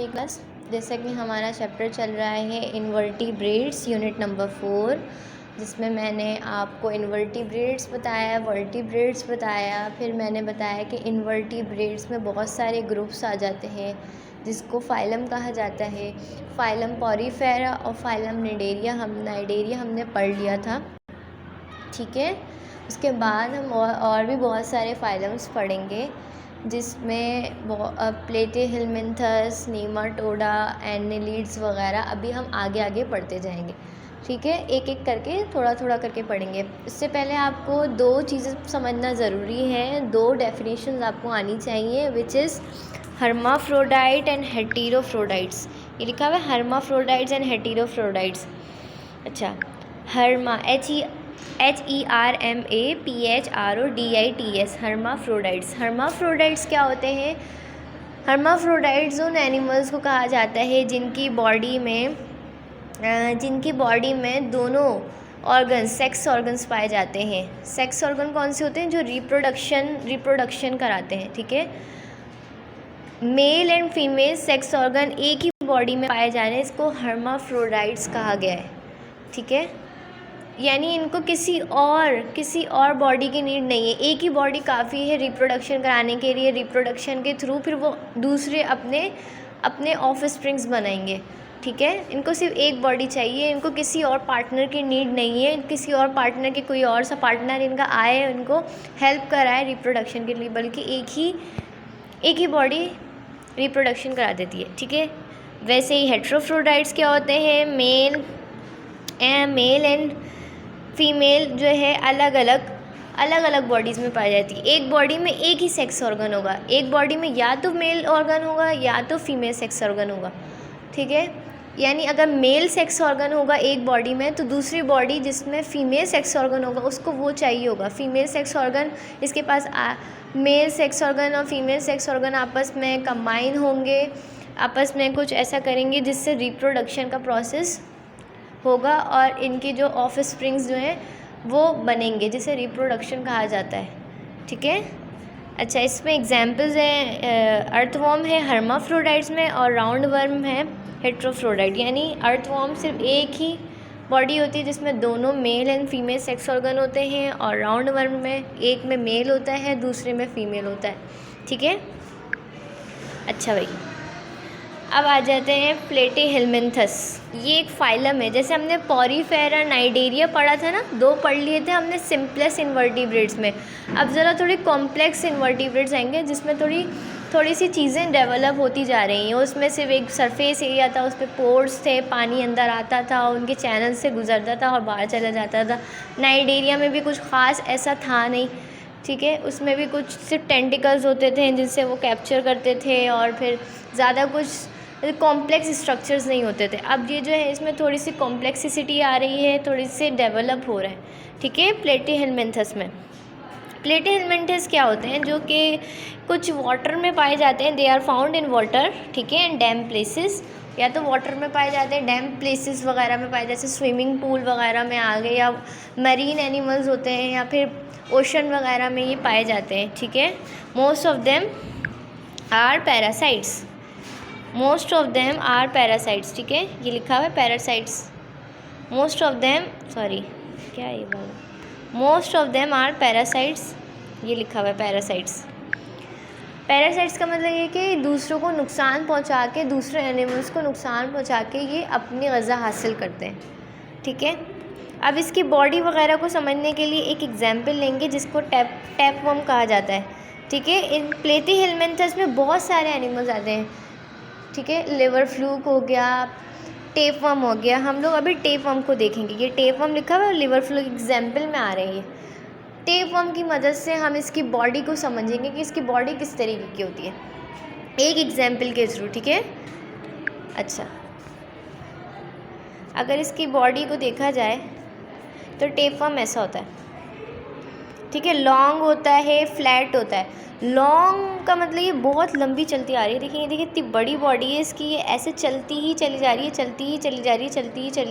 Class जैसा कि हमारा चैप्टर चल रहा है इनवर्टिब्रेट्स यूनिट नंबर 4, जिसमें मैंने आपको इनवर्टिब्रेट्स बताया, वर्टिब्रेट्स बताया, फिर मैंने बताया कि इनवर्टिब्रेट्स में बहुत सारे ग्रुप्स आ जाते हैं जिसको फाइलम कहा जाता है। फाइलम पॉरीफेरा और फाइलम नाइडेरिया हमने पढ़ लिया था, ठीक है। उसके बाद हम और भी बहुत सारे फाइलम्स पढ़ेंगे जिसमें प्लेटीहेलमिन्थस, नीमाटोडा, एनेलिड्स वगैरह अभी हम आगे आगे पढ़ते जाएंगे, ठीक है। एक एक करके थोड़ा थोड़ा करके पढ़ेंगे। इससे पहले आपको दो चीज़ें समझना ज़रूरी है, दो डेफिनेशंस आपको आनी चाहिए, विच इज़ हर्माफ्रोडाइट एंड हेटेरोफ्रोडाइट्स। ये लिखा हुआ है हर्माफ्रोडाइट्स एंड हेटेरोफ्रोडाइट्स। अच्छा, HERMAPHRODITS हर्माफ्रोडाइट्स। हर्माफ्रोडाइट्स क्या होते हैं? हर्माफ्रोडाइट्स उन एनिमल्स को कहा जाता है जिनकी बॉडी में दोनों ऑर्गन्स, सेक्स ऑर्गन्स पाए जाते हैं। सेक्स ऑर्गन कौन से होते हैं? जो रिप्रोडक्शन कराते हैं, ठीक है। Male and female sex organ एक ही बॉडी में पाए जा रहे हैं, इसको हर्माफ्रोडाइट्स कहा गया है, ठीक है। यानी इनको किसी और बॉडी की नीड नहीं है, एक ही बॉडी काफ़ी है रिप्रोडक्शन कराने के लिए। रिप्रोडक्शन के थ्रू फिर वो दूसरे अपने ऑफस्प्रिंग्स बनाएंगे, ठीक है। इनको सिर्फ एक बॉडी चाहिए, इनको किसी और पार्टनर की नीड नहीं है, किसी और पार्टनर के कोई और सा पार्टनर इनका आए उनको हेल्प कराए रिप्रोडक्शन के लिए, बल्कि एक ही बॉडी रिप्रोडक्शन करा देती है, ठीक है। वैसे ही हेटेरोफ्रोडाइट्स क्या होते हैं? मेल एंड फीमेल जो है अलग अलग बॉडीज़ में पाई जाती है। एक बॉडी में एक ही सेक्स ऑर्गन होगा, एक बॉडी में या तो मेल ऑर्गन होगा या तो फीमेल सेक्स ऑर्गन होगा, ठीक है। यानी अगर मेल सेक्स ऑर्गन होगा एक बॉडी में तो दूसरी बॉडी जिसमें फीमेल सेक्स ऑर्गन होगा उसको वो चाहिए होगा। फीमेल सेक्स ऑर्गन इसके पास मेल सेक्स ऑर्गन और फीमेल सेक्स ऑर्गन आपस में कंबाइन होंगे, आपस में कुछ ऐसा करेंगे जिससे रिप्रोडक्शन का प्रोसेस होगा और इनकी जो ऑफस्प्रिंग्स जो हैं वो बनेंगे, जिसे रिप्रोडक्शन कहा जाता है, ठीक है। अच्छा, इसमें एग्जांपल्स हैं, अर्थवॉर्म है हर्माफ्रोडाइट्स में और राउंड वर्म है हेटेरोफ्रोडाइट। यानी अर्थवॉर्म सिर्फ एक ही बॉडी होती है जिसमें दोनों male and female sex organ होते हैं, और राउंड वर्म में एक में मेल होता है दूसरे में फीमेल होता है, ठीक है। अच्छा भाई, अब आ जाते हैं प्लेटीहेलमिन्थस। ये एक फाइलम है। जैसे हमने पॉरीफेरा नाइडेरिया पढ़ा था ना, दो पढ़ लिए थे हमने सिंपलेस्ट इन्वर्टिब्रेट्स में। अब ज़रा थोड़ी कॉम्प्लेक्स इन्वर्टिब्रेट्स आएंगे जिसमें थोड़ी सी चीज़ें डेवलप होती जा रही हैं। उसमें सिर्फ एक सरफेस एरिया था, उस पर पोर्स थे, पानी अंदर आता था, उनके चैनल से गुजरता था और बाहर चला जाता था। नाइडेरिया में भी कुछ ख़ास ऐसा था नहीं, ठीक है। उसमें भी कुछ सिर्फ टेंटिकल्स होते थे जिनसे वो कैप्चर करते थे और फिर ज़्यादा कुछ कॉम्प्लेक्स स्ट्रक्चर्स नहीं होते थे। अब ये जो है इसमें थोड़ी सी कॉम्प्लेक्सिसिटी आ रही है, थोड़ी सी डेवलप हो रहा है, ठीक है। प्लेटीहेलमिन्थस में प्लेटीहेलमिन्थस क्या होते हैं? जो कि कुछ वाटर में पाए जाते हैं, they are found in water, ठीक है, एंड डैम प्लेसेस। या तो वाटर में पाए जाते हैं, डैम प्लेसेस वगैरह में पाए जाते हैं, स्विमिंग पूल वगैरह में आ गए, या मरीन एनिमल्स होते हैं या फिर ओशन वगैरह में ये पाए जाते हैं, ठीक है। Most of them are parasites, ठीक है। ये लिखा हुआ है parasites. Most of them are parasites, ये लिखा हुआ है पैरासाइट्स। पैरासाइट्स का मतलब ये कि दूसरों को नुकसान पहुंचा के, दूसरे एनिमल्स को नुकसान पहुंचा के ये अपनी ग़िज़ा हासिल करते हैं, ठीक है। अब इसकी बॉडी वगैरह को समझने के लिए एक एग्जाम्पल लेंगे जिसको टैपवर्म कहा जाता है, ठीक है। इन प्लेटीहेलमिन्थस में बहुत सारे एनिमल्स आते हैं, ठीक है। लिवर फ्लूक हो गया, टेपवर्म हो गया। हम लोग अभी टेपवर्म को देखेंगे। ये टेपवर्म लिखा हुआ है, लिवर फ्लूक एग्जाम्पल में आ रही है। टेपवर्म की मदद से हम इसकी बॉडी को समझेंगे कि इसकी बॉडी किस तरीके की होती है, एक एग्जाम्पल के थ्रू, ठीक है। अच्छा, अगर इसकी बॉडी को देखा जाए तो टेपवर्म ऐसा होता है, ठीक है। लॉन्ग होता है, फ्लैट होता है। लॉन्ग का मतलब ये बहुत लंबी चलती आ रही है। देखिए इतनी बड़ी बॉडी है इसकी, ये ऐसे चलती ही चली जा रही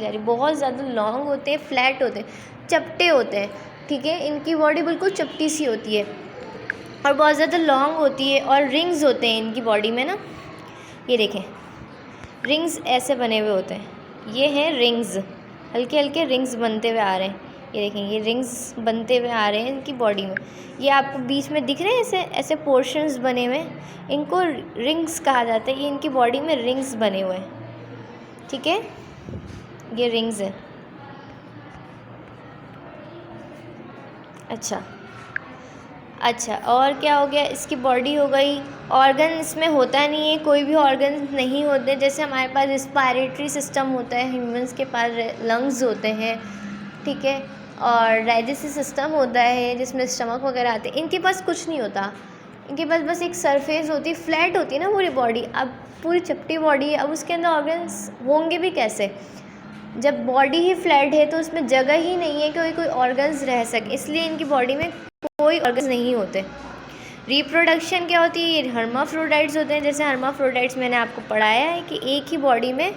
है, बहुत ज़्यादा लॉन्ग होते हैं, फ्लैट होते हैं, चपटे होते हैं, ठीक है। इनकी बॉडी बिल्कुल चपटी सी होती है और बहुत ज़्यादा लॉन्ग होती है, और रिंग्स होते हैं इनकी बॉडी में ना, ये देखें रिंग्स ऐसे बने हुए होते हैं, ये हैं रिंग्स, हल्के हल्के रिंग्स बनते हुए आ रहे हैं। ये देखें, ये रिंग्स बनते हुए आ रहे हैं इनकी बॉडी में। ये आपको बीच में दिख रहे हैं ऐसे ऐसे पोर्शंस बने हुए, इनको रिंग्स कहा जाता है। ये इनकी बॉडी में रिंग्स बने हुए हैं, ठीक है, ये रिंग्स है। अच्छा, और क्या हो गया, इसकी बॉडी हो गई। ऑर्गन इसमें होता नहीं है, कोई भी ऑर्गन नहीं होते। जैसे हमारे पास रिस्पायरेटरी सिस्टम होता है, ह्यूमंस के पास लंग्स होते हैं, ठीक है, और डाइजेस्टिव सिस्टम होता है जिसमें स्टमक वगैरह आते हैं। इनके पास कुछ नहीं होता, इनके पास बस एक सरफेस होती है, फ्लैट होती है ना पूरी बॉडी। अब पूरी चपटी बॉडी है, अब उसके अंदर ऑर्गन्स होंगे भी कैसे, जब बॉडी ही फ्लैट है तो उसमें जगह ही नहीं है कि कोई ऑर्गन्स रह सके, इसलिए इनकी बॉडी में कोई ऑर्गन्स नहीं होते। रिप्रोडक्शन क्या होती है, ये हर्माफ्रोडाइट्स होते हैं। जैसे हर्माफ्रोडाइट्स मैंने आपको पढ़ाया है कि एक ही बॉडी में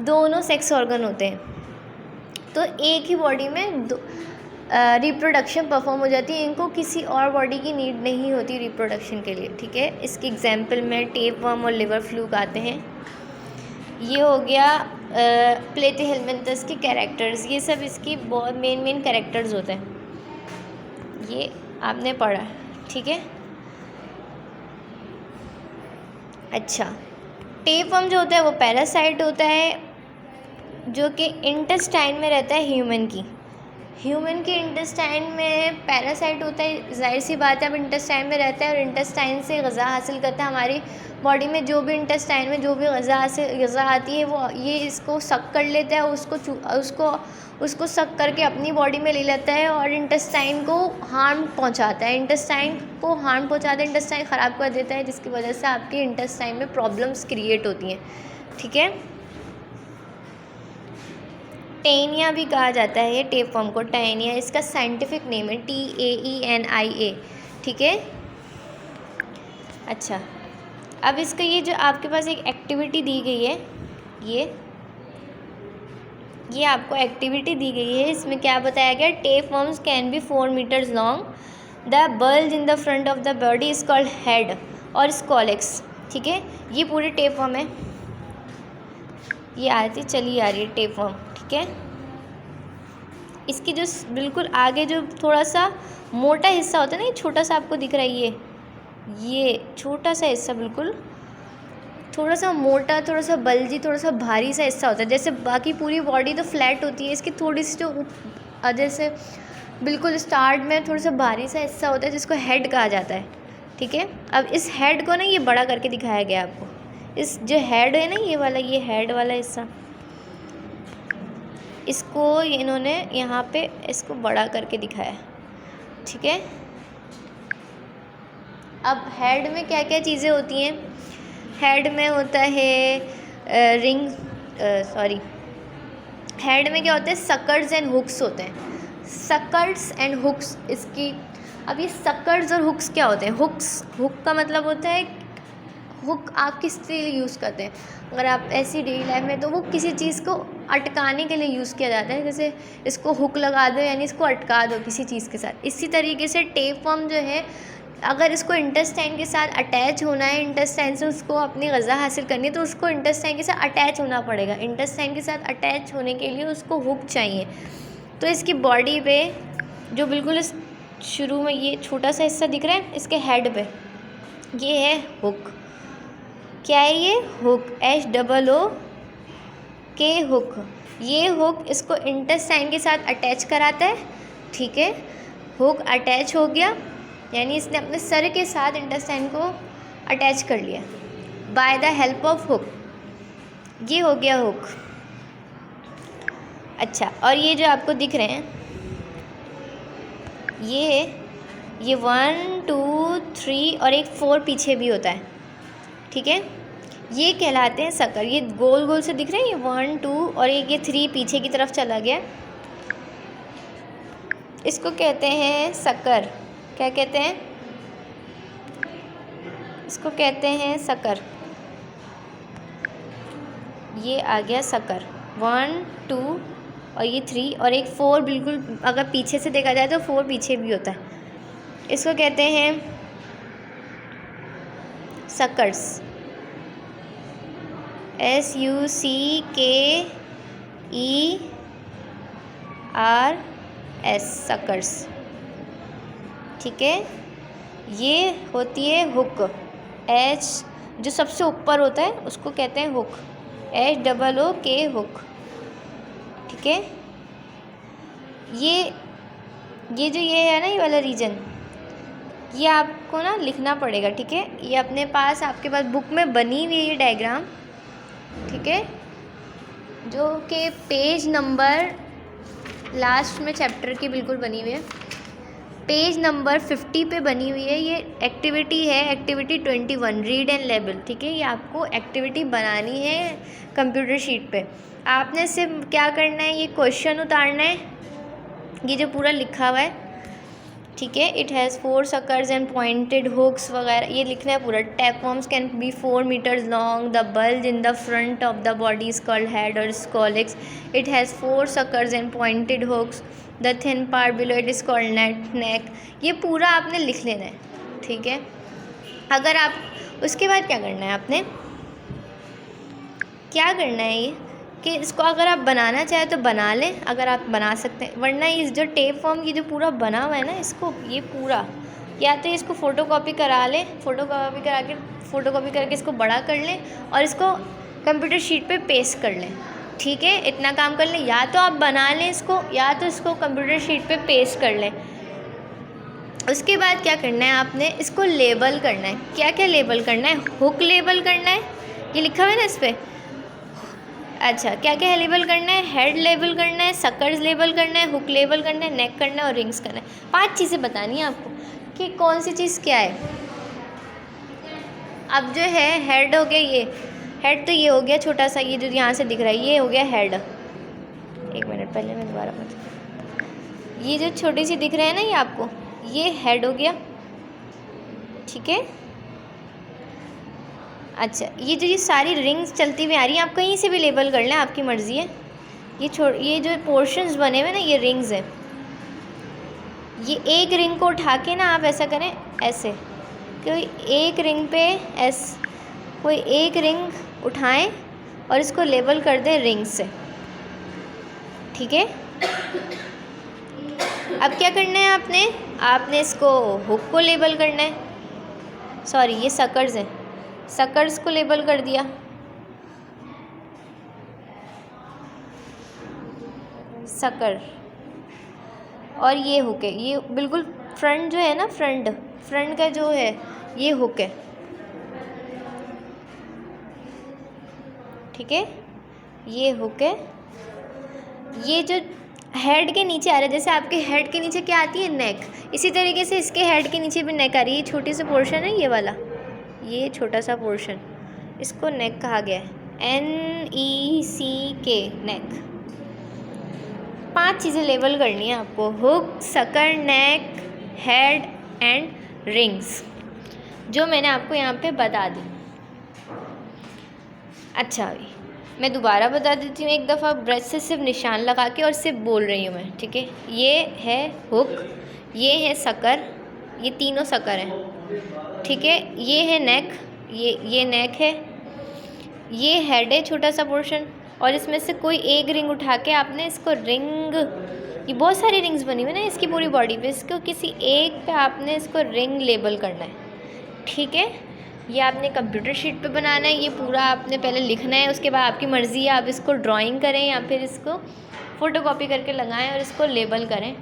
दोनों सेक्स ऑर्गन होते हैं, तो एक ही बॉडी में रिप्रोडक्शन परफॉर्म हो जाती है। इनको किसी और बॉडी की नीड नहीं होती रिप्रोडक्शन के लिए, ठीक है। इसकी एग्जांपल में टेपवर्म और लिवर फ्लूक आते हैं। ये हो गया प्लेटिहेलमिन्थस के कैरेक्टर्स, ये सब इसकी बहुत मेन कैरेक्टर्स होते हैं, ये आपने पढ़ा है, ठीक है। अच्छा, टेपवर्म जो होता है वो पैरासाइट होता है जो कि इंटेस्टाइन में रहता है ह्यूमन की इंटेस्टाइन में पैरासाइट होता है। जाहिर सी बात है, अब इंटेस्टाइन में रहता है और इंटेस्टाइन से ग़ज़ा हासिल करता है। हमारी बॉडी में जो भी इंटेस्टाइन में जो भी ग़ज़ा आती है वो ये इसको सक कर लेता है, उसको सक करके अपनी बॉडी में ले लेता है और इंटेस्टाइन को हार्म पहुंचाता है, इंटेस्टाइन ख़राब कर देता है, जिसकी वजह से आपके इंटेस्टाइन में प्रॉब्लम्स क्रिएट होती हैं, ठीक है। टैनिया भी कहा जाता है ये टेपवर्म को, टैनिया इसका साइंटिफिक नेम है, TAENIA, ठीक है। अच्छा, अब इसका ये जो आपके पास एक एक्टिविटी दी गई है, ये आपको एक्टिविटी दी गई है, इसमें क्या बताया गया, tapeworms can be 4 metres long, the bulge in the front of the body is called head और स्कॉलेक्स, ठीक है। ये पूरे टेपवर्म है, ये आती चली आ रही है टेपवर्म, ठीक है। इसकी जो बिल्कुल आगे जो थोड़ा सा मोटा हिस्सा होता है ना, ये छोटा सा आपको दिख रहा है, ये छोटा सा हिस्सा बिल्कुल थोड़ा सा मोटा, थोड़ा सा बल्जी, थोड़ा सा भारी सा हिस्सा होता है। जैसे बाकी पूरी बॉडी तो फ्लैट होती है, इसकी थोड़ी सी जो जैसे बिल्कुल स्टार्ट में थोड़ा सा भारी सा हिस्सा होता है जिसको हेड कहा जाता है, ठीक है। अब इस हेड को ना ये बड़ा करके दिखाया गया आपको, इस जो हेड है ना ये वाला, ये हेड वाला हिस्सा, इसको इन्होंने यहाँ पे इसको बड़ा करके दिखाया, ठीक है। अब हेड में क्या क्या चीज़ें होती हैं, हेड में होता है हेड में क्या होता है, सकर्स एंड हुक्स होते हैं, सकर्स एंड हुक्स इसकी। अब ये सकर्स और हुक्स क्या होते हैं, हुक का मतलब होता है, हुक आप किस लिए यूज़ करते हैं, अगर आप ऐसी डेली लाइफ में, तो वो किसी चीज़ को अटकाने के लिए यूज़ किया जाता है, जैसे इसको हुक लगा दो यानी इसको अटका दो किसी चीज़ के साथ। इसी तरीके से टेपवर्म जो है, अगर इसको इंटेस्टाइन के साथ अटैच होना है, इंटेस्टाइन से उसको अपनी ग़ज़ा हासिल करनी है, तो उसको इंटेस्टाइन के साथ अटैच होना पड़ेगा। इंटेस्टाइन के साथ अटैच होने के लिए उसको हुक चाहिए। तो इसकी बॉडी पे जो बिल्कुल शुरू में ये छोटा सा हिस्सा दिख रहा है, इसके हेड पे ये है हुक। क्या है ये, हुक, HOOK, हुक। ये हुक इसको इंटेस्टाइन के साथ अटैच कराता है, ठीक है। हुक अटैच हो गया यानी इसने अपने सर के साथ इंटेस्टाइन को अटैच कर लिया by the help of hook, ये हो गया हुक। अच्छा, और ये जो आपको दिख रहे हैं ये 1 2 3 और एक 4 पीछे भी होता है, ठीक है। ये कहलाते हैं सकर। ये गोल गोल से दिख रहे हैं, ये 1 2 और एक ये 3 पीछे की तरफ चला गया, इसको कहते हैं सकर। क्या कहते हैं, इसको कहते हैं सकर। ये आ गया सकर, 1 2 और ये 3 और एक 4 बिल्कुल, अगर पीछे से देखा जाए तो 4 पीछे भी होता है, इसको कहते हैं सकर्स, SUCKERS, सकर्स। ठीक है, ये होती है हुक। H जो सबसे ऊपर होता है उसको कहते हैं हुक, HOOK, हुक। ठीक है, ये जो ये है ना, ये वाला रीजन, ये आपको ना लिखना पड़ेगा। ठीक है, ये अपने पास, आपके पास बुक में बनी हुई है ये डायग्राम। ठीक है, जो कि पेज नंबर लास्ट में चैप्टर की बिल्कुल बनी हुई है, पेज नंबर 50 पे बनी हुई है। ये एक्टिविटी है, एक्टिविटी 21, रीड एंड लेबल। ठीक है, ये आपको एक्टिविटी बनानी है कंप्यूटर शीट पे। आपने सिर्फ क्या करना है, ये क्वेश्चन उतारना है, ये जो पूरा लिखा हुआ है। ठीक है, it has 4 suckers and pointed hooks वगैरह, ये लिखना है पूरा। Tapeworms can be 4 meters long, the bulge in the front of the body is called head और scolex, it has 4 suckers and pointed hooks, the thin part below it is called neck. ये पूरा आपने लिख लेना है। ठीक है, अगर आप उसके बाद क्या करना है, आपने क्या करना है ये कि इसको अगर आप बनाना चाहें तो बना लें, अगर आप बना सकते हैं, वरना इस जो टेप फॉर्म ये जो पूरा बना हुआ है ना, इसको ये पूरा या तो इसको फ़ोटोकॉपी करा लें, फ़ोटोकॉपी करके इसको बड़ा कर लें और इसको कंप्यूटर शीट पे पेस्ट कर लें। ठीक है, इतना काम कर लें, या तो आप बना लें इसको, या तो इसको कंप्यूटर शीट पे पेस्ट कर लें। उसके बाद क्या करना है, आपने इसको लेबल करना है। क्या क्या लेबल करना है, हुक लेबल करना है, ये लिखा हुआ है ना इस पर। अच्छा, क्या क्या है लेबल करना है, हेड लेबल करना है, सकर्स लेबल करना है, हुक लेबल करना है, नेक करना है और रिंग्स करना है। 5 चीज़ें बतानी है आपको कि कौन सी चीज़ क्या है। अब जो है हेड हो गया, ये हेड तो ये हो गया छोटा सा, ये जो यहाँ से दिख रहा है ये हो गया हेड। एक मिनट पहले मैं दोबारा ये जो छोटी सी दिख रहा है ना ये आपको, ये हेड हो गया। ठीक है, अच्छा, ये सारी रिंग्स चलती हुई आ रही हैं, आप कहीं से भी लेबल कर लें, आपकी मर्ज़ी है। ये जो पोर्शंस बने हुए ना, ये रिंग्स हैं। ये एक रिंग को उठा के ना आप ऐसा करें, ऐसे कोई एक रिंग पे कोई एक रिंग उठाएं और इसको लेबल कर दें रिंग से। ठीक है, अब क्या करना है, आपने इसको हुक को लेबल करना है, सॉरी ये सकर्स हैं, सकर्स को लेबल कर दिया। सकर, और ये हुक है, ये बिल्कुल फ्रंट जो है ना, फ्रंट का जो है ये हुक है। ठीक है, ये हुक है। ये जो हेड के नीचे आ रहा है, जैसे आपके हेड के नीचे क्या आती है, नेक, इसी तरीके से इसके हेड के नीचे भी नेक आ रही है। ये छोटी सी पोर्शन है, ये वाला, ये छोटा सा पोर्शन, इसको नेक कहा गया है, NECK, नेक। 5 चीज़ें लेबल करनी है आपको, hook, sucker, neck, head and rings, जो मैंने आपको यहाँ पे बता दी। अच्छा, मैं दोबारा बता देती हूँ एक दफ़ा, ब्रश से सिर्फ निशान लगा के और सिर्फ बोल रही हूँ मैं। ठीक है, ये है हुक, ये है सकर, ये तीनों सकर हैं। ठीक है, ये है नेक, ये नेक है, ये हेड है छोटा सा पोर्शन, और इसमें से कोई एक रिंग उठा के आपने इसको रिंग, ये बहुत सारी रिंग्स बनी हुई ना इसकी पूरी बॉडी पे, इसको किसी एक पे आपने इसको रिंग लेबल करना है। ठीक है, ये आपने कंप्यूटर शीट पे बनाना है, ये पूरा आपने पहले लिखना है, उसके बाद आपकी मर्ज़ी है, आप इसको ड्राइंग करें या फिर इसको फ़ोटोकॉपी करके लगाएं और इसको लेबल करें,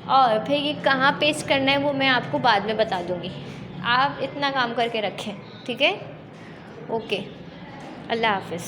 और फिर ये कहाँ पेस्ट करना है वो मैं आपको बाद में बता दूँगी। आप इतना काम करके रखें। ठीक है, ओके, अल्लाह हाफ़िज़।